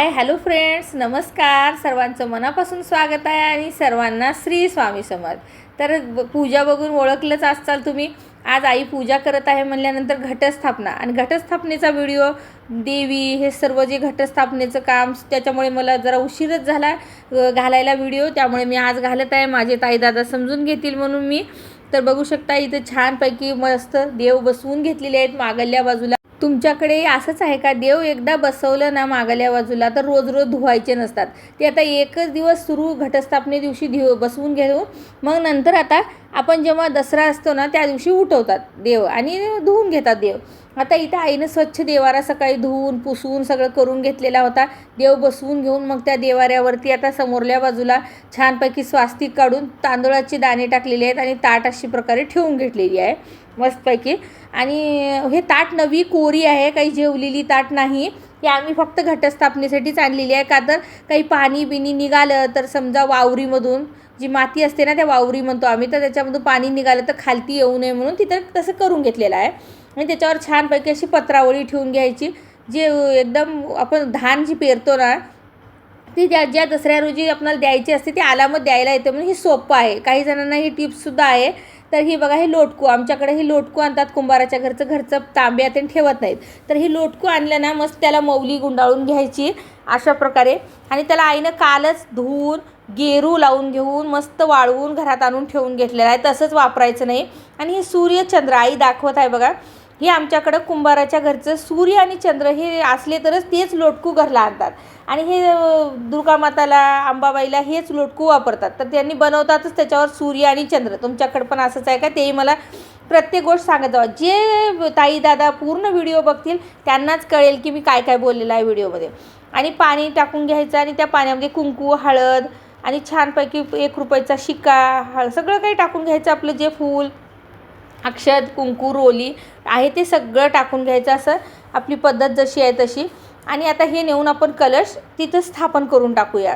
Hi hello friends, नमस्कार. सर्वांचं मनापासून स्वागत आहे आणि सर्वांना श्री स्वामी समर्थ. तर पूजा बघून ओळखलंच असाल तुम्ही. आज आई पूजा करत आहे म्हणल्यानंतर घटस्थापना आणि घटस्थापनेचा व्हिडिओ, देवी हे सर्व जे घटस्थापनेचं काम, त्याच्यामुळे मला जरा उशीरच झाला घालायला व्हिडिओ. त्यामुळे मी आज घालत आहे. माझे ताई दादा समजून घेतील म्हणून मी. तर बघू शकता इथं छानपैकी मस्त देव बसवून घेतलेले आहेत मागल्या बाजूला. तुमच्याकडे असंच आहे का? देव एकदा बसवलं ना मागल्या बाजूला तर रोज रोज धुवायचे नसतात. ते आता एकच दिवस सुरू घटस्थापने दिवशी बसवून घेऊ, मग नंतर आता आपण जेव्हा दसरा असतो ना त्या दिवशी उठवतात देव आणि धुवून घेतात देव. आता इथं आईनं स्वच्छ देवारा सकाळी धुवून पुसून सगळं करून घेतलेला होता. देव बसवून घेऊन मग त्या देवाऱ्यावरती आता समोरल्या बाजूला छानपैकी स्वास्तिक काढून तांदूळाचे दाणे टाकलेले आहेत आणि ताट अशी प्रकारे ठेवून घेतलेली आहे मस्तपैकी. आणि हे ताट नवी कोरी आहे, काही जेवलेली ताट नाही. हे आम्ही फक्त घटस्थापनेसाठीच आणलेली आहे. का तर काही पाणी बिनी निघालं तर समजा वावरीमधून जी माती असते ना, त्या वावरी म्हणतो आम्ही, तर त्याच्यामधून पाणी निघालं तर खालती येऊ नये म्हणून तिथं तसं करून घेतलेलं आहे. आणि त्याच्यावर छानपैकी अशी पत्रावळी ठेवून घ्यायची. जे एकदम आपण धान जी पेरतो ना ती ज्या दसऱ्या रोजी आपल्याला द्यायची असते ती आलामत द्यायला येते म्हणून हे सोपं आहे. काही जणांना ही टिप्ससुद्धा आहे. तर ही बघा, हे लोटकू, आमच्याकडे हे लोटकू आणतात कुंभाराच्या घरचं तांब्या ते ठेवत नाहीत. तर ही लोटकू आणलं ना, मस्त त्याला मौली गुंडाळून घ्यायची अशा प्रकारे. आणि त्याला आईनं कालच धुवून गेरू लावून घेऊन मस्त वाळवून घरात आणून ठेवून घेतलेलं आहे. तसंच वापरायचं नाही. आणि हे सूर्यचंद्र आई दाखवत आहे बघा. हे आमच्याकडं कुंभाराच्या घरचं सूर्य आणि चंद्र हे असले तरच तेच लोटकू घरला आणतात. आणि हे दुर्गामाताला, अंबाबाईला हेच लोटकू वापरतात. तर त्यांनी बनवतातच त्याच्यावर सूर्य आणि चंद्र. तुमच्याकडं पण असंच आहे का? तेही मला प्रत्येक गोष्ट सांगत जावा. जे ताई दादा पूर्ण व्हिडिओ बघतील त्यांनाच कळेल की मी काय काय बोललेलं आहे व्हिडिओमध्ये. आणि पाणी टाकून घ्यायचं आणि त्या पाण्यामध्ये कुंकू, हळद आणि छानपैकी 1 रुपयाचा शिक्का, सगळं काही टाकून घ्यायचं. आपलं जे फूल, अक्षत, कुंकू, रोली आहे ते सगळं टाकून घ्यायचं. असं आपली पद्धत जशी आहे तशी. आणि आता हे नेऊन आपण कलश तिथं स्थापन करून टाकूया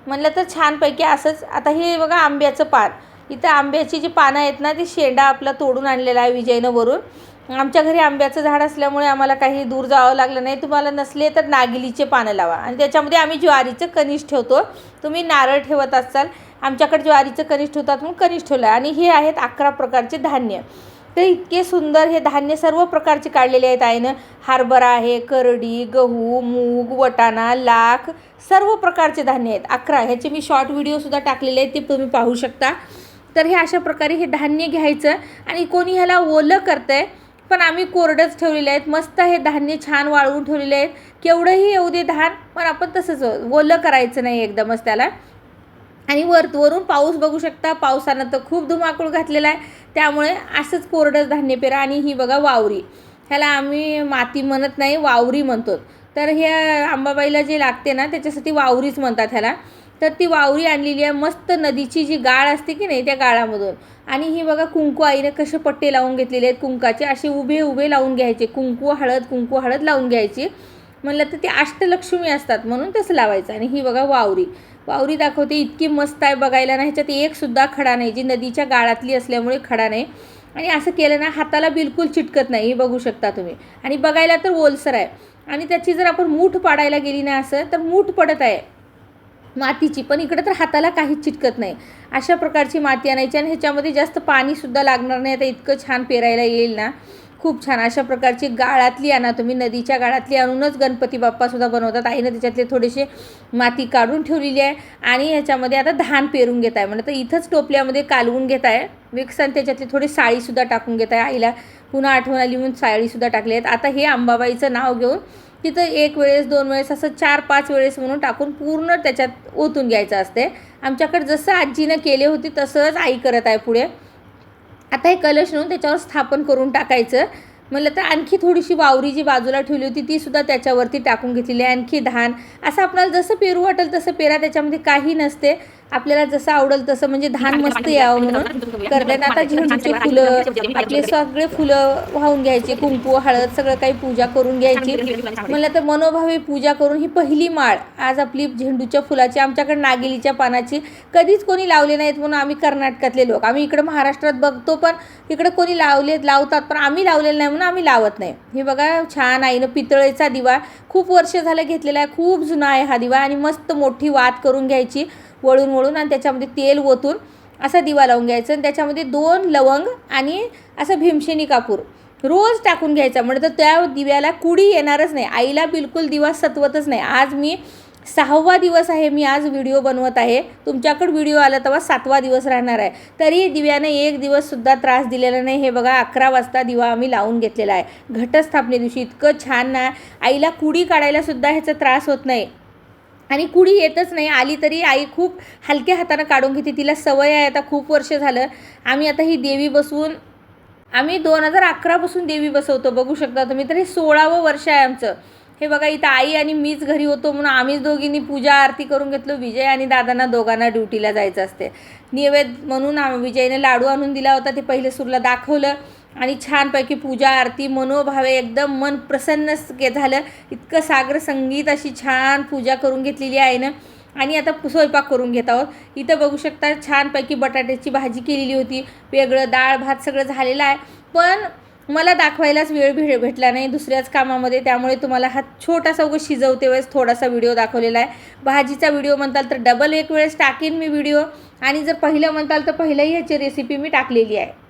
म्हणलं तर छानपैकी असंच. आता हे बघा आंब्याचं पान. इथं आंब्याची जी पानं आहेत ना, ती शेंडा आपला तोडून आणलेला आहे विजयनं वरून. आमच्या घरी आंब्याचं झाड असल्यामुळे आम्हाला काही दूर जावं लागलं नाही. तुम्हाला नसले तर नागिलीचे पानं लावा. आणि त्याच्यामध्ये आम्ही ज्वारीचं कणीस ठेवतो. तुम्ही नारळ ठेवत असाल, आमच्याकडे ज्वारीचं कणीस ठेवतात म्हणून कणीस ठेवलं. आणि हे आहेत 11 प्रकारचे धान्य. तर इतके सुंदर हे धान्य सर्व प्रकारचे काढलेले आहेत आईनं. हरभरा आहे, करडी, गहू, मूग, वटाणा, लाख, सर्व प्रकारचे धान्य आहेत 11. ह्याचे मी शॉर्ट व्हिडिओसुद्धा टाकलेले आहेत, ते तुम्ही पाहू शकता. तर हे अशा प्रकारे हे धान्य घ्यायचं. आणि कोणी ह्याला ओलं करतं आहे, पण आम्ही कोरडंच ठेवलेले आहेत. मस्त हे धान्य छान वाळवून ठेवलेले आहेत. केवढंही येऊ दे धान, पण आपण तसंच ओलं करायचं नाही एकदमच त्याला. आणि वरून पाऊस बघू शकता. पावसानं तर खूप धुमाकूळ घातलेला आहे. त्यामुळे असंच कोरडंच धान्य पेरा. आणि ही बघा वावरी, ह्याला आम्ही माती म्हणत नाही, वावरी म्हणतो. तर हे अंबाबाईला जे लागते ना त्याच्यासाठी वावरीच म्हणतात ह्याला. तर ती वावरी आणलेली आहे मस्त. नदीची जी गाळ असते की नाही त्या गाळामधून. आणि ही बघा कुंकू आईने कसे पट्टे लावून घेतलेले आहेत कुंकाचे. असे उभे उभे लावून घ्यायचे. कुंकू हळद लावून घ्यायची. म्हणलं तर ते अष्टलक्ष्मी असतात म्हणून तसं लावायचं. आणि ही बघा वावरी दाखवते. इतकी मस्त आहे बघायला ना. ह्याच्यात एकसुद्धा खडा नाही, जी नदीच्या गाळातली असल्यामुळे खडा नाही. आणि असं केलं ना हाताला बिलकुल चिटकत नाही, हे बघू शकता तुम्ही. आणि बघायला तर ओलसर आहे. आणि त्याची जर आपण मूठ पाडायला गेली ना असं तर मूठ पडत आहे मातीची, पण इकडं तर हाताला काहीच चिटकत नाही. अशा प्रकारची माती आणायची. आणि ह्याच्यामध्ये जास्त पाणीसुद्धा लागणार नाही. आता इतकं छान पेरायला येईल ना, खूप छान. अशा प्रकारची गाळातली आणा तुम्ही. नदीच्या गाळातली आणूनच गणपती बाप्पासुद्धा बनवतात. आईनं त्याच्यातले थोडेसे माती काढून ठेवलेली आहे. आणि ह्याच्यामध्ये आता धान पेरून घेत आहे. म्हणजे तर इथंच टोपल्यामध्ये कालवून घेत आहे मिक्स. आणि त्याच्यातली थोडी साळीसुद्धा टाकून घेत आहे. आईला पुन्हा आठवण आली म्हणून साळीसुद्धा टाकली आहेत. आता हे अंबाबाईचं नाव घेऊन तिथं 1 वेळेस 2 वेळेस असं 4-5 वेळेस म्हणून टाकून पूर्ण त्याच्यात ओतून घ्यायचं असते. आमच्याकडे जसं आजीनं केले होते तसंच आई करत आहे पुढे. आता हे कलश नेऊन त्याच्यावर स्थापन करून टाकायचं. म्हणलं तर आणखी थोडीशी वावरी जी बाजूला ठेवली होती तीसुद्धा त्याच्यावरती टाकून घेतलेली आहे. आणखी धान असं आपल्याला जसं पेरू वाटेल तसं पेरा. त्याच्यामध्ये काही नसते. आपल्याला जसं आवडेल तसं, म्हणजे धान मस्त यावं म्हणून करतात. आता झेंडूचे फुलं, आपले सगळे फुलं वाहून घ्यायचे, कुंकू हळद सगळं काही पूजा करून घ्यायची. मला तर मनोभावे पूजा करून ही पहिली माळ आज आपली झेंडूच्या फुलाची, आमच्याकडे नागेलीच्या पानाची कधीच कोणी लावले नाहीत म्हणून आम्ही कर्नाटकातले लोक, आम्ही इकडं महाराष्ट्रात बघतो पण इकडं कोणी लावतात, पण आम्ही लावलेलं नाही म्हणून आम्ही लावत नाही. हे बघा छान आईनं पितळेचा दिवा खूप वर्ष झालं घेतलेला आहे, खूप जुना आहे हा दिवा. आणि मस्त मोठी वात करून घ्यायची वळून आणि त्याच्यामध्ये तेल ओतून असा दिवा लावून घ्यायचं. आणि त्याच्यामध्ये 2 लवंग आणि असं भीमशेनी कापूर रोज टाकून घ्यायचा, म्हणजे तर त्या दिव्याला कुडी येणारच नाही. आईला बिलकुल दिवा सतवतच नाही. आज मी 6वा दिवस आहे, मी आज व्हिडिओ बनवत आहे. तुमच्याकडे व्हिडिओ आला तेव्हा 7वा दिवस राहणार आहे, तरी दिव्याने एक दिवससुद्धा त्रास दिलेला नाही. हे बघा 11 वाजता दिवा आम्ही लावून घेतलेला आहे घटस्थापने दिवशी. इतकं छान ना, आईला कुडी काढायलासुद्धा ह्याचा त्रास होत नाही आणि कुडी येतच नाही. आली तरी आई खूप हलक्या हातानं काढून घेते, तिला सवय आहे. आता खूप वर्ष झालं आम्ही आता ही देवी बसवून, आम्ही 2011पासून देवी बसवतो, बघू शकता तुम्ही. तर हे 16वं वर्ष आहे आमचं. हे बघा इथं आई आणि मीच घरी होतो म्हणून आम्हीच दोघींनी पूजा आरती करून घेतलो. विजय आणि दादांना दोघांना ड्युटीला जायचं असते. नैवेद्य म्हणून विजयने लाडू आणून दिला होता, ते पहिले सुरला दाखवलं आणि छानपैकी पूजा आरती मनोभावे एकदम मन प्रसन्न झालं. इतकं सागर संगीत अशी छान पूजा करून घेतलेली आहे ना. आणि आता स्वयंपाक करून घेत आहोत. इथं बघू शकता छानपैकी बटाट्याची भाजी केलेली होती, वेगळं डाळ भात सगळं झालेलं आहे. पण मला दाखवायलाच वेळ भेटला नाही दुसऱ्याच कामामध्ये, त्यामुळे तुम्हाला हा छोटासा उगाच शिजवते वेळेस थोडासा व्हिडिओ दाखवलेला आहे. भाजीचा व्हिडिओ म्हणताल तर डबल एक वेळेस टाकीन मी व्हिडिओ, आणि जर पहिलं म्हणताल तर पहिलंही ह्याची रेसिपी मी टाकलेली आहे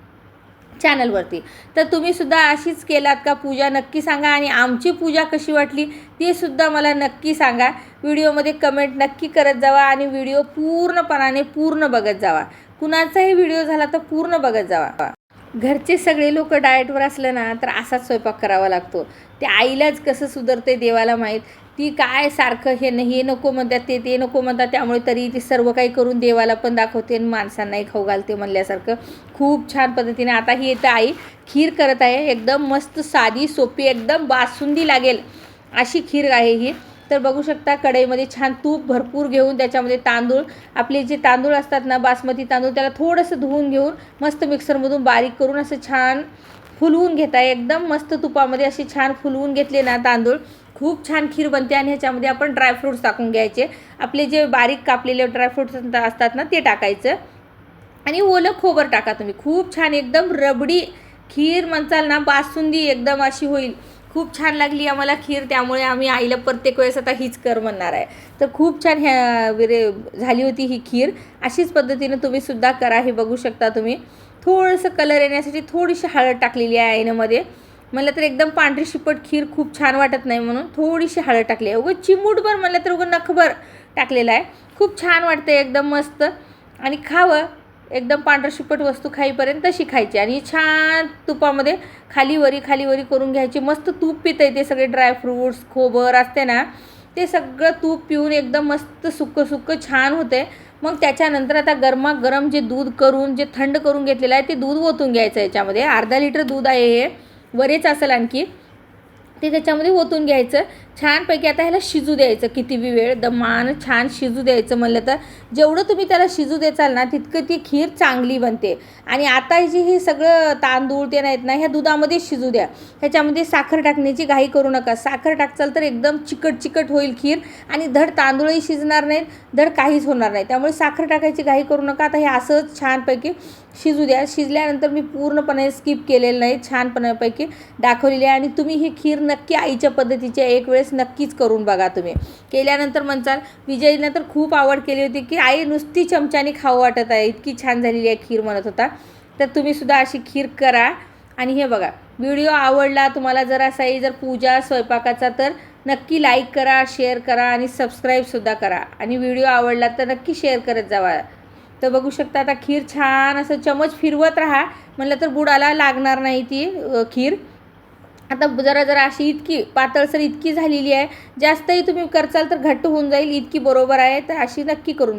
चॅनलवरती. तर तुम्हीसुद्धा अशीच केलात का पूजा नक्की सांगा, आणि आमची पूजा कशी वाटली ते सुद्धा मला नक्की सांगा. व्हिडिओमध्ये कमेंट नक्की करत जावा आणि व्हिडिओ पूर्ण बघत जावा. कुणाचाही व्हिडिओ झाला तर पूर्ण बघत जावा. घरचे सगळे लोक डाएटवर असलं ना तर असाच स्वयंपाक करावा लागतो. ते आईलाच कसं सुधारते देवाला माहीत. ती काय सारखं हे नको म्हणतात, ते नको म्हणतात, त्यामुळे तरी ती सर्व काही करून देवाला पण दाखवते आणि माणसांनाही खाऊ घालते म्हणल्यासारखं. खूप छान पद्धतीने आता ही येतं आई खीर करत आहे. एकदम मस्त साधी सोपी एकदम बासुंदी लागेल अशी खीर आहे ही. तर बघू शकता कढईमध्ये छान तूप भरपूर घेऊन त्याच्यामध्ये तांदूळ, आपले जे तांदूळ असतात ना बासमती तांदूळ, त्याला थोडंसं धुवून घेऊन मस्त मिक्सरमधून बारीक करून असं छान फुलवून घेत आहे. एकदम मस्त तुपामध्ये असे छान फुलवून घेतले ना तांदूळ, खूप छान खीर बनते. आणि ह्याच्यामध्ये आपण ड्रायफ्रूट्स टाकून घ्यायचे, आपले जे बारीक कापलेले ड्रायफ्रूट्स असतात ना ते टाकायचं, आणि ओलं खोबर टाका तुम्ही. खूप छान एकदम रबडी खीर म्हणचाल ना, बासुंदी एकदम अशी होईल. खूप छान लागली आम्हाला खीर, त्यामुळे आम्ही आईला प्रत्येक वेळेस आता हीच कर म्हणणार आहे. तर खूप छान झाली होती ही खीर. अशीच पद्धतीनं तुम्हीसुद्धा करा. हे बघू शकता तुम्ही. थोडंसं कलर येण्यासाठी थोडीशी हळद टाकलेली आहे आईनं. मला तर एकदम पांढरी शिपट खीर खूप छान वाटत नाही म्हणून थोडीशी हळद टाकली आहे. उगं चिमूटभर म्हणलं तर उगं नखभर टाकलेलं आहे. खूप छान वाटतं एकदम मस्त. आणि खावं एकदम पांढरं शिपट वस्तू खाईपर्यंत तशी खायची, आणि छान तुपामध्ये खालीवरी करून घ्यायची. मस्त तूप पितं ते सगळे ड्रायफ्रूट्स खोबर असते ना ते सगळं तूप पिऊन एकदम मस्त सुक्कं छान होते. मग त्याच्यानंतर आता गरमागरम जे दूध करून जे थंड करून घेतलेलं आहे ते दूध ओतून घ्यायचं. याच्यामध्ये अर्धा लिटर दूध आहे, हे वरेच असेल आणखी, ते त्याच्यामध्ये ओतून घ्यायचं छानपैकी. आता ह्याला शिजू द्यायचं किती बी वेळ, दमान छान शिजू द्यायचं. म्हणलं तर जेवढं तुम्ही त्याला शिजू द्याल ना तितकं ती खीर चांगली बनते. आणि आता जी हे सगळं तांदूळ ते नाहीत ना ह्या दुधामध्ये शिजू द्या. ह्याच्यामध्ये साखर टाकण्याची घाई करू नका. साखर टाकचाल तर एकदम चिकट होईल खीर, आणि धड तांदूळही शिजणार नाहीत, धड काहीच होणार नाही. त्यामुळे साखर टाकायची घाई करू नका. आता हे असंच छानपैकी शिजू द्या. शिजल्यानंतर मी पूर्णपणे स्किप केलेलं नाही, छानपणापैकी दाखवलेली आहे. आणि तुम्ही ही खीर नक्की आईच्या पद्धतीची एक वेळेस नक्कीच करून बघा. तुम्ही केल्यानंतर म्हणचाल विजयनं तर खूप आवड केली होती की आई नुसती चमच्याने खाऊ वाटत आहे, इतकी छान झालेली आहे खीर म्हणत होता. तर तुम्हीसुद्धा अशी खीर करा. आणि हे बघा व्हिडिओ आवडला तुम्हाला जर असाही जर पूजा स्वयंपाकाचा तर नक्की लाईक करा, शेअर करा आणि सबस्क्राईबसुद्धा करा. आणि व्हिडिओ आवडला तर नक्की शेअर करत जावा. तर बघू शकता आता खीर छान असं चमच फिरवत राहा, म्हणलं तर बुडाला लागणार नाही ती खीर. आता जरा अशी इतकी पातळसर इतकी झालेली आहे. जास्तही तुम्ही करचाल तर घट्ट होऊन जाईल, इतकी बरोबर आहे. तर अशी नक्की करून